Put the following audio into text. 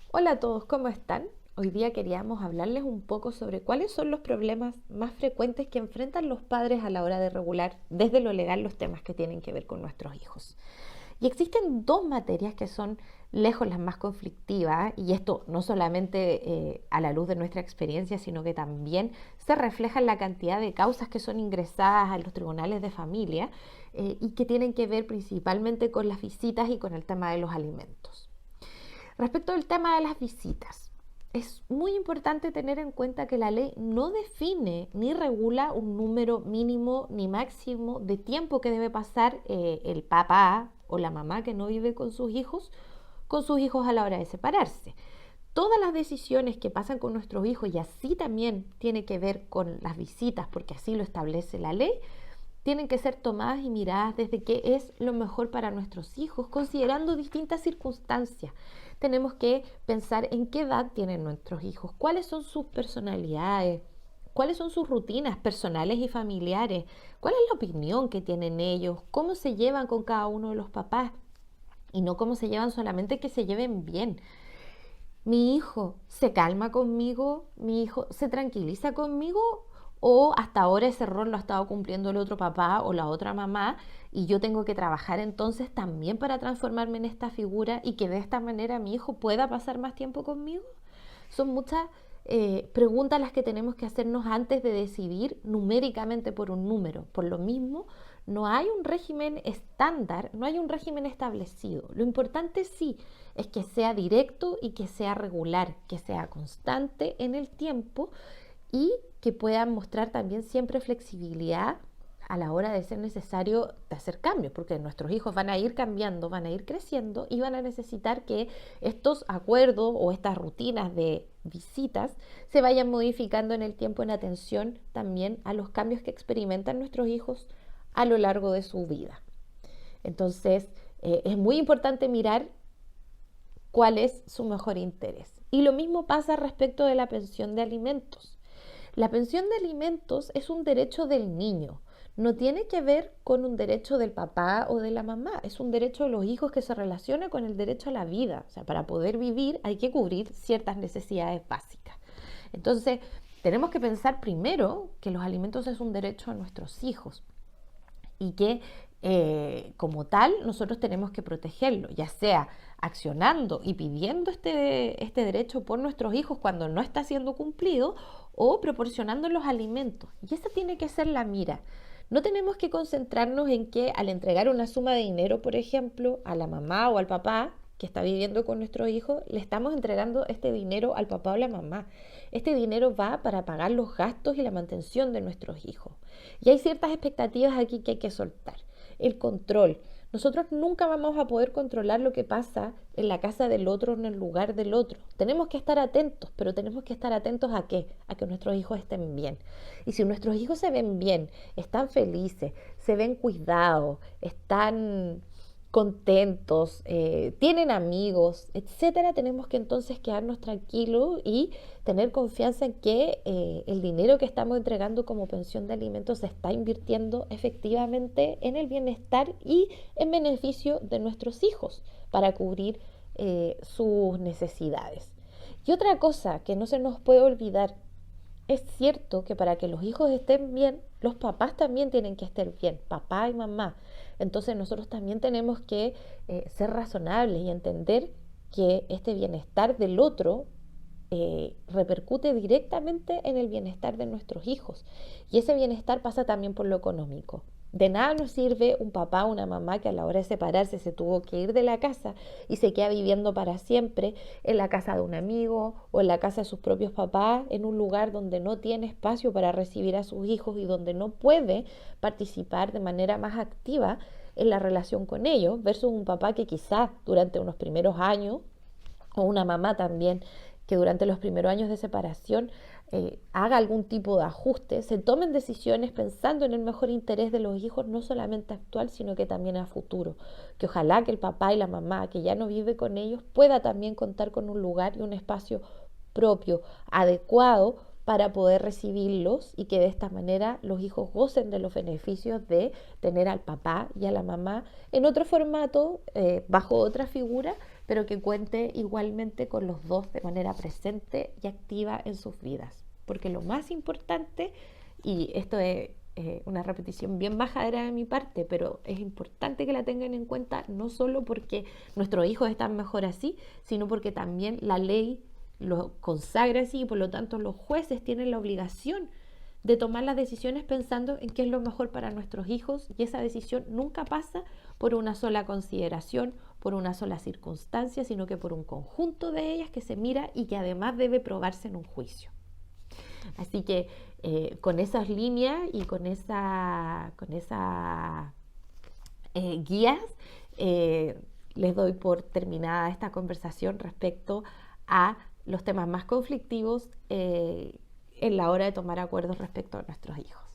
Hola a todos, ¿cómo están? Hoy día queríamos hablarles un poco sobre cuáles son los problemas más frecuentes que enfrentan los padres a la hora de regular desde lo legal los temas que tienen que ver con nuestros hijos. Y existen dos materias que son lejos las más conflictivas, y esto no solamente a la luz de nuestra experiencia, sino que también se refleja en la cantidad de causas que son ingresadas a los tribunales de familia y que tienen que ver principalmente con las visitas y con el tema de los alimentos. Respecto al tema de las visitas, es muy importante tener en cuenta que la ley no define ni regula un número mínimo ni máximo de tiempo que debe pasar el papá o la mamá que no vive con sus hijos a la hora de separarse. Todas las decisiones que pasan con nuestros hijos, y así también tiene que ver con las visitas, porque así lo establece la ley, tienen que ser tomadas y miradas desde qué es lo mejor para nuestros hijos, considerando distintas circunstancias. Tenemos que pensar en qué edad tienen nuestros hijos, cuáles son sus personalidades, cuáles son sus rutinas personales y familiares, cuál es la opinión que tienen ellos, cómo se llevan con cada uno de los papás y no cómo se llevan solamente que se lleven bien. Mi hijo se calma conmigo, mi hijo se tranquiliza conmigo, o hasta ahora ese rol lo ha estado cumpliendo el otro papá o la otra mamá y yo tengo que trabajar entonces también para transformarme en esta figura y que de esta manera mi hijo pueda pasar más tiempo conmigo. Son muchas preguntas las que tenemos que hacernos antes de decidir numéricamente por un número. Por lo mismo, no hay un régimen estándar, no hay un régimen establecido. Lo importante sí es que sea directo y que sea regular, que sea constante en el tiempo y que puedan mostrar también siempre flexibilidad a la hora de ser necesario de hacer cambios, porque nuestros hijos van a ir cambiando, van a ir creciendo y van a necesitar que estos acuerdos o estas rutinas de visitas se vayan modificando en el tiempo en atención también a los cambios que experimentan nuestros hijos a lo largo de su vida. Entonces, es muy importante mirar cuál es su mejor interés. Y lo mismo pasa respecto de la pensión de alimentos. La pensión de alimentos es un derecho del niño, no tiene que ver con un derecho del papá o de la mamá, es un derecho de los hijos que se relaciona con el derecho a la vida. O sea, para poder vivir hay que cubrir ciertas necesidades básicas. Entonces, tenemos que pensar primero que los alimentos es un derecho a nuestros hijos y que como tal nosotros tenemos que protegerlo, ya sea accionando y pidiendo este derecho por nuestros hijos cuando no está siendo cumplido o proporcionando los alimentos. Y esa tiene que ser la mira. No tenemos que concentrarnos en que al entregar una suma de dinero, por ejemplo, a la mamá o al papá que está viviendo con nuestro hijo, le estamos entregando este dinero al papá o la mamá. Este dinero va para pagar los gastos y la mantención de nuestros hijos. Y hay ciertas expectativas aquí que hay que soltar. El control. Nosotros nunca vamos a poder controlar lo que pasa en la casa del otro, en el lugar del otro. Tenemos que estar atentos, pero tenemos que estar atentos ¿a qué? A que nuestros hijos estén bien. Y si nuestros hijos se ven bien, están felices, se ven cuidados, están contentos, tienen amigos, etcétera, tenemos que entonces quedarnos tranquilos y tener confianza en que el dinero que estamos entregando como pensión de alimentos se está invirtiendo efectivamente en el bienestar y en beneficio de nuestros hijos para cubrir sus necesidades. Y otra cosa que no se nos puede olvidar, es cierto que para que los hijos estén bien, los papás también tienen que estar bien, papá y mamá. Entonces nosotros también tenemos que ser razonables y entender que este bienestar del otro repercute directamente en el bienestar de nuestros hijos. Y ese bienestar pasa también por lo económico. De nada nos sirve un papá o una mamá que a la hora de separarse se tuvo que ir de la casa y se queda viviendo para siempre en la casa de un amigo o en la casa de sus propios papás, en un lugar donde no tiene espacio para recibir a sus hijos y donde no puede participar de manera más activa en la relación con ellos, versus un papá que quizás durante unos primeros años, o una mamá también, que durante los primeros años de separación haga algún tipo de ajuste, se tomen decisiones pensando en el mejor interés de los hijos, no solamente actual, sino que también a futuro. Que ojalá que el papá y la mamá que ya no vive con ellos pueda también contar con un lugar y un espacio propio, adecuado para poder recibirlos y que de esta manera los hijos gocen de los beneficios de tener al papá y a la mamá en otro formato, bajo otra figura, pero que cuente igualmente con los dos de manera presente y activa en sus vidas. Porque lo más importante, y esto es una repetición bien majadera de mi parte, pero es importante que la tengan en cuenta, no solo porque nuestros hijos están mejor así, sino porque también la ley lo consagra así y por lo tanto los jueces tienen la obligación de tomar las decisiones pensando en qué es lo mejor para nuestros hijos, y esa decisión nunca pasa por una sola consideración, por una sola circunstancia, sino que por un conjunto de ellas que se mira y que además debe probarse en un juicio. Así que con esas líneas y con esa guías, les doy por terminada esta conversación respecto a los temas más conflictivos en la hora de tomar acuerdos respecto a nuestros hijos.